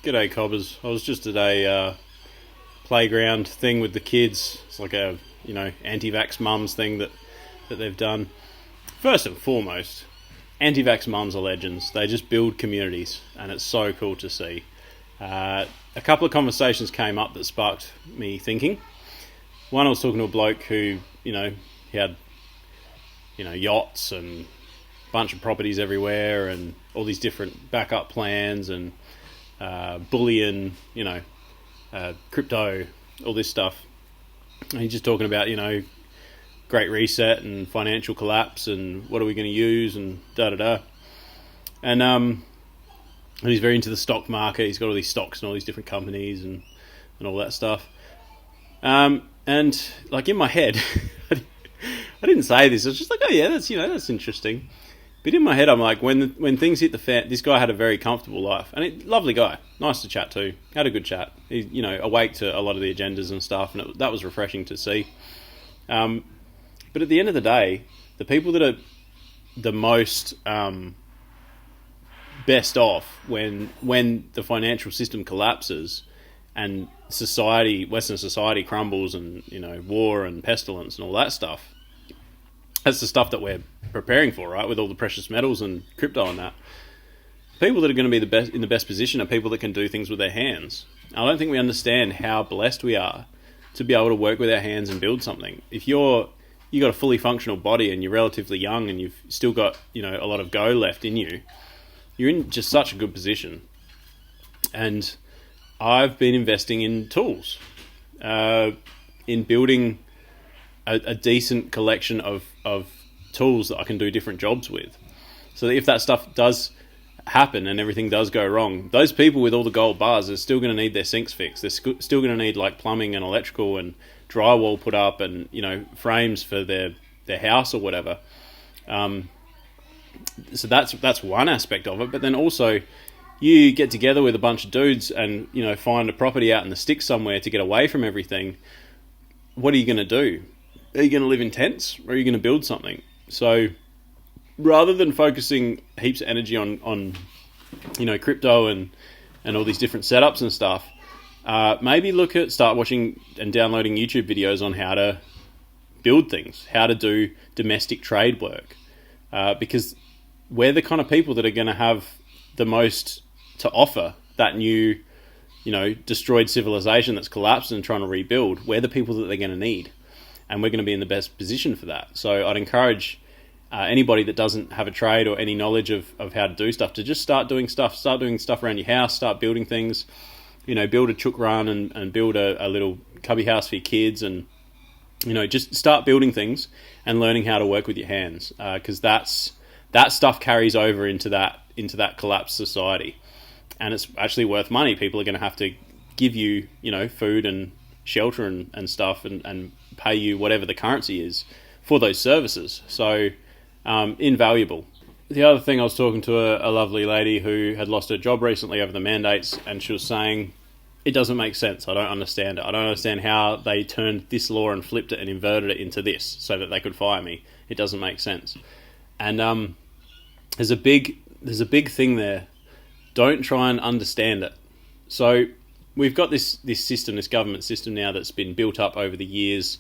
G'day, Cobbers. I was just at a playground thing with the kids. It's like a anti-vax mums thing that they've done. First and foremost, anti-vax mums are legends. They just build communities, and it's so cool to see. A couple of conversations came up that sparked me thinking. One, I was talking to a bloke who, he had, yachts and a bunch of properties everywhere and all these different backup plans and bullion, crypto, all this stuff. And he's just talking about, Great Reset and financial collapse and what are we going to use and da-da-da. And he's very into the stock market. He's got all these stocks and all these different companies and all that stuff. And like in my head, I didn't say this. I was just like, oh yeah, that's interesting. But in my head, I'm like, when things hit the fan, this guy had a very comfortable life, and lovely guy, nice to chat to, had a good chat. He's awake to a lot of the agendas and stuff, and that was refreshing to see. But at the end of the day, the people that are the most best off when the financial system collapses and Western society crumbles, and war and pestilence and all that stuff. That's the stuff that we're preparing for, right? With all the precious metals and crypto and that. People that are going to be in the best position are people that can do things with their hands. I don't think we understand how blessed we are to be able to work with our hands and build something. If you got a fully functional body and you're relatively young and you've still got a lot of go left in you, you're in just such a good position. And I've been investing in tools, in building a decent collection of tools that I can do different jobs with. So that if that stuff does happen and everything does go wrong, those people with all the gold bars are still going to need their sinks fixed. They're still going to need like plumbing and electrical and drywall put up and frames for their house or whatever. So that's one aspect of it. But then also you get together with a bunch of dudes and find a property out in the sticks somewhere to get away from everything. What are you going to do? Are you going to live in tents or are you going to build something? So rather than focusing heaps of energy on crypto and all these different setups and stuff, maybe start watching and downloading YouTube videos on how to build things, how to do domestic trade work, because we're the kind of people that are going to have the most to offer that new, destroyed civilization that's collapsed and trying to rebuild. We're the people that they're going to need. And we're going to be in the best position for that. So I'd encourage anybody that doesn't have a trade or any knowledge of how to do stuff to just start doing stuff around your house, start building things, build a chook run and build a little cubby house for your kids and, just start building things and learning how to work with your hands, because that stuff carries over into that collapsed society. And it's actually worth money. People are going to have to give you, food and shelter and stuff and pay you whatever the currency is for those services. So invaluable. The other thing, I was talking to a lovely lady who had lost her job recently over the mandates, and she was saying, it doesn't make sense. I don't understand it. I don't understand how they turned this law and flipped it and inverted it into this so that they could fire me. It doesn't make sense. And there's a big thing there. Don't try and understand it. So we've got this system, this government system now that's been built up over the years,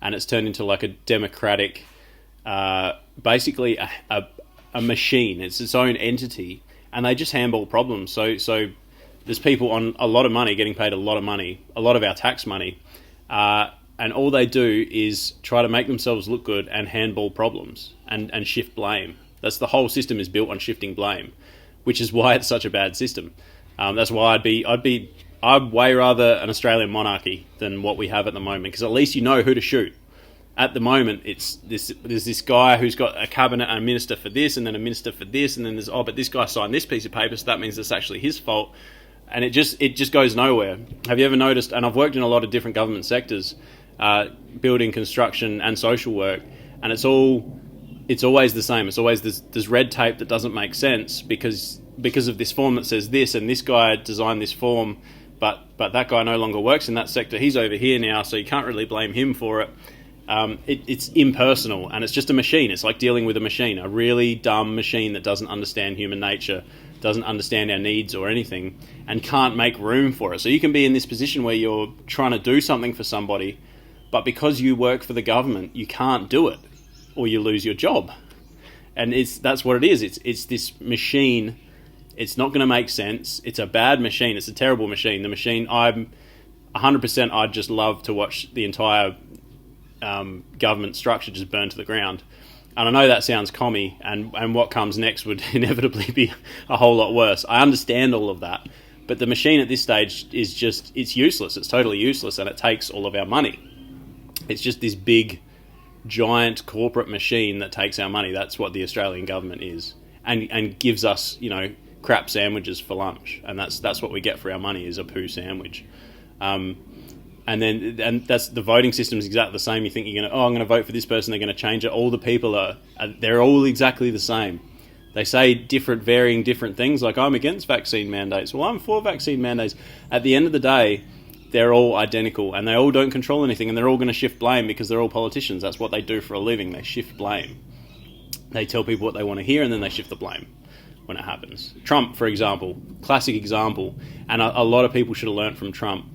and it's turned into like a democratic, basically a machine. It's its own entity, and they just handball problems. So there's people on a lot of money getting paid a lot of money, a lot of our tax money, and all they do is try to make themselves look good and handball problems and shift blame. That's the whole system is built on shifting blame, which is why it's such a bad system. That's why I'd way rather an Australian monarchy than what we have at the moment, because at least you know who to shoot. At the moment, there's this guy who's got a cabinet and a minister for this, and then a minister for this, and then there's but this guy signed this piece of paper, so that means it's actually his fault, and it just goes nowhere. Have you ever noticed? And I've worked in a lot of different government sectors, building, construction, and social work, and it's always the same. It's always there's red tape that doesn't make sense because of this form that says this, and this guy designed this form. But that guy no longer works in that sector. He's over here now, so you can't really blame him for it. It's impersonal, and it's just a machine. It's like dealing with a machine, a really dumb machine that doesn't understand human nature, doesn't understand our needs or anything, and can't make room for it. So you can be in this position where you're trying to do something for somebody, but because you work for the government, you can't do it, or you lose your job. And that's what it is. It's this machine. It's not going to make sense. It's a bad machine. It's a terrible machine. The machine, I'm 100%, I'd just love to watch the entire government structure just burn to the ground. And I know that sounds commie, and what comes next would inevitably be a whole lot worse. I understand all of that. But the machine at this stage is just, it's useless. It's totally useless, and it takes all of our money. It's just this big, giant corporate machine that takes our money. That's what the Australian government is. And gives us, crap sandwiches for lunch. And that's what we get for our money, is a poo sandwich. And that's the voting system is exactly the same. You think I'm going to vote for this person, they're going to change it. All the people they're all exactly the same. They say varying different things, like I'm against vaccine mandates. Well, I'm for vaccine mandates. At the end of the day, they're all identical, and they all don't control anything, and they're all going to shift blame because they're all politicians. That's what they do for a living. They shift blame. They tell people what they want to hear, and then they shift the blame when it happens. Trump, for example, classic example, and a lot of people should have learned from Trump.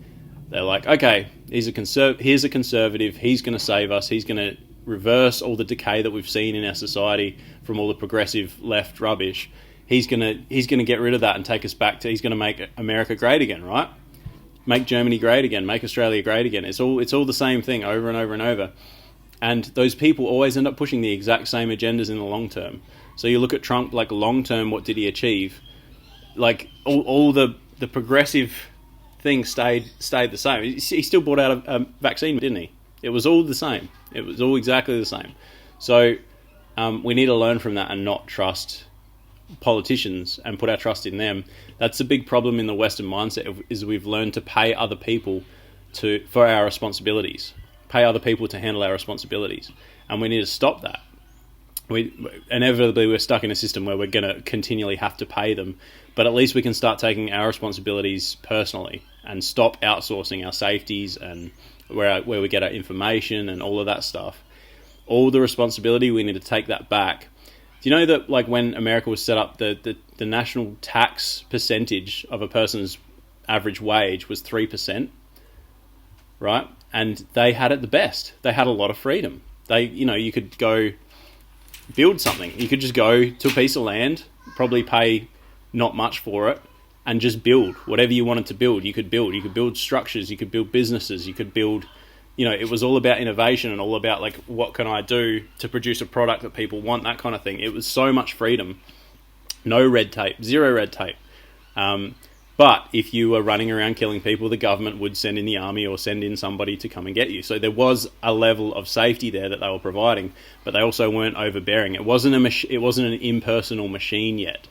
They're like, okay, here's a conservative, he's going to save us, he's going to reverse all the decay that we've seen in our society from all the progressive left rubbish. He's going to get rid of that and take us back to, he's going to make America great again, right? Make Germany great again, make Australia great again. It's all the same thing over and over and over. And those people always end up pushing the exact same agendas in the long term. So you look at Trump, like long term, what did he achieve? Like all the progressive things stayed the same. He still bought out a vaccine, didn't he? It was all the same. It was all exactly the same. So we need to learn from that and not trust politicians and put our trust in them. That's a big problem in the Western mindset, is we've learned to pay other people for our responsibilities, pay other people to handle our responsibilities, and we need to stop that. Inevitably we're stuck in a system where we're going to continually have to pay them, but at least we can start taking our responsibilities personally and stop outsourcing our safeties and where we get our information and all of that stuff. All the responsibility, we need to take that back. Do you know that, like, when America was set up, the national tax percentage of a person's average wage was 3%, right? And they had it the best. They had a lot of freedom. You could go build something. You could just go to a piece of land, probably pay not much for it, and just build whatever you wanted to build. You could build structures, you could build businesses, you could build, it was all about innovation and all about, like, what can I do to produce a product that people want, that kind of thing. It was so much freedom. No red tape, zero red tape. But if you were running around killing people, the government would send in the army or send in somebody to come and get you. So there was a level of safety there that they were providing, but they also weren't overbearing. It wasn't an impersonal machine yet.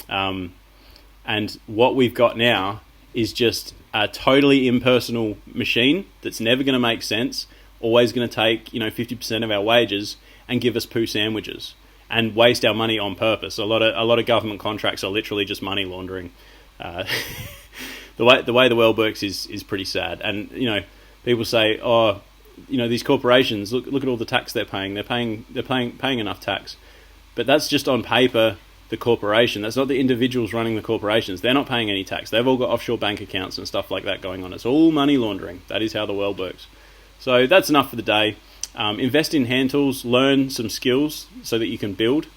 And what we've got now is just a totally impersonal machine that's never going to make sense, always going to take 50% of our wages and give us poo sandwiches and waste our money on purpose. A lot of government contracts are literally just money laundering. The way the world works is pretty sad. And people say, these corporations, look at all the tax they're paying. They're paying enough tax, but that's just on paper. The corporation, that's not the individuals running the corporations. They're not paying any tax. They've all got offshore bank accounts and stuff like that going on. It's all money laundering. That is how the world works. So that's enough for the day. Invest in hand tools, learn some skills so that you can build.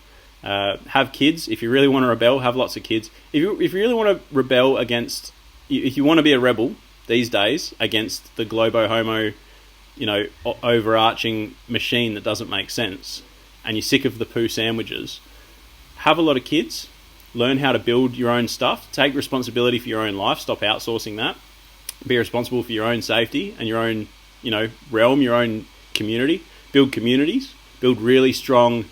Have kids. If you really want to rebel, have lots of kids. If you really want to rebel against, if you want to be a rebel these days against the globo homo, overarching machine that doesn't make sense, and you're sick of the poo sandwiches, have a lot of kids, learn how to build your own stuff, take responsibility for your own life, stop outsourcing that, be responsible for your own safety and your own, realm, your own community, build communities, build really strong,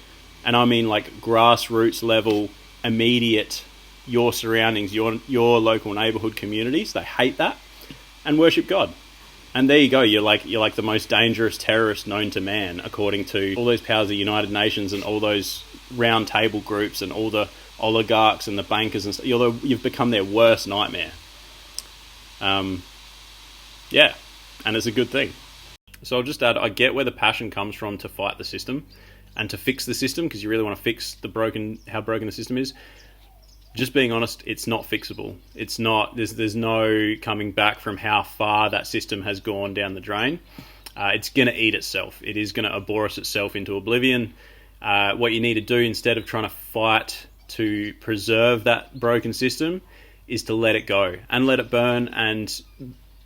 and I mean like grassroots level, immediate, your surroundings, your local neighborhood communities. They hate that, and worship God. And there you go. You're like the most dangerous terrorist known to man, according to all those powers of the United Nations and all those round table groups and all the oligarchs and the bankers and stuff. You've become their worst nightmare. And it's a good thing. So I'll just add, I get where the passion comes from to fight the system and to fix the system, because you really want to fix how broken the system is. just being honest, it's not fixable. It's not. There's no coming back from how far that system has gone down the drain. It's going to eat itself. It is going to abhorrus itself into oblivion. What you need to do instead of trying to fight to preserve that broken system is to let it go and let it burn and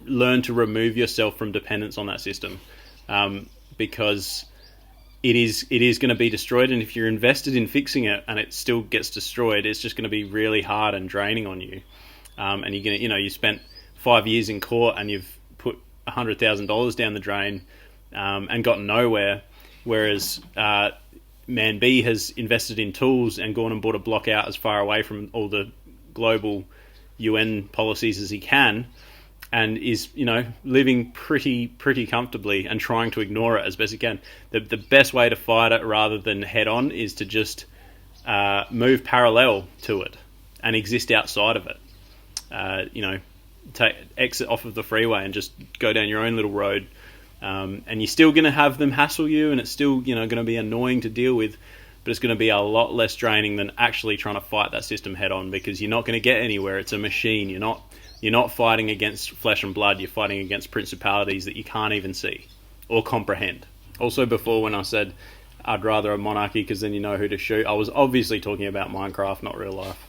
learn to remove yourself from dependence on that system, because it is going to be destroyed. And if you're invested in fixing it and it still gets destroyed, it's just going to be really hard and draining on you. And you're going to, you spent 5 years in court and you've put $100,000 down the drain and gotten nowhere. Whereas Man B has invested in tools and gone and bought a block out as far away from all the global UN policies as he can, and is living pretty comfortably and trying to ignore it as best he can. The best way to fight it rather than head on is to just move parallel to it and exist outside of it. Exit off of the freeway and just go down your own little road. And you're still going to have them hassle you, and it's still going to be annoying to deal with, but it's going to be a lot less draining than actually trying to fight that system head on, because you're not going to get anywhere. It's a machine. You're not fighting against flesh and blood. You're fighting against principalities that you can't even see or comprehend. Also, before, when I said I'd rather a monarchy because then you know who to shoot, I was obviously talking about Minecraft, not real life.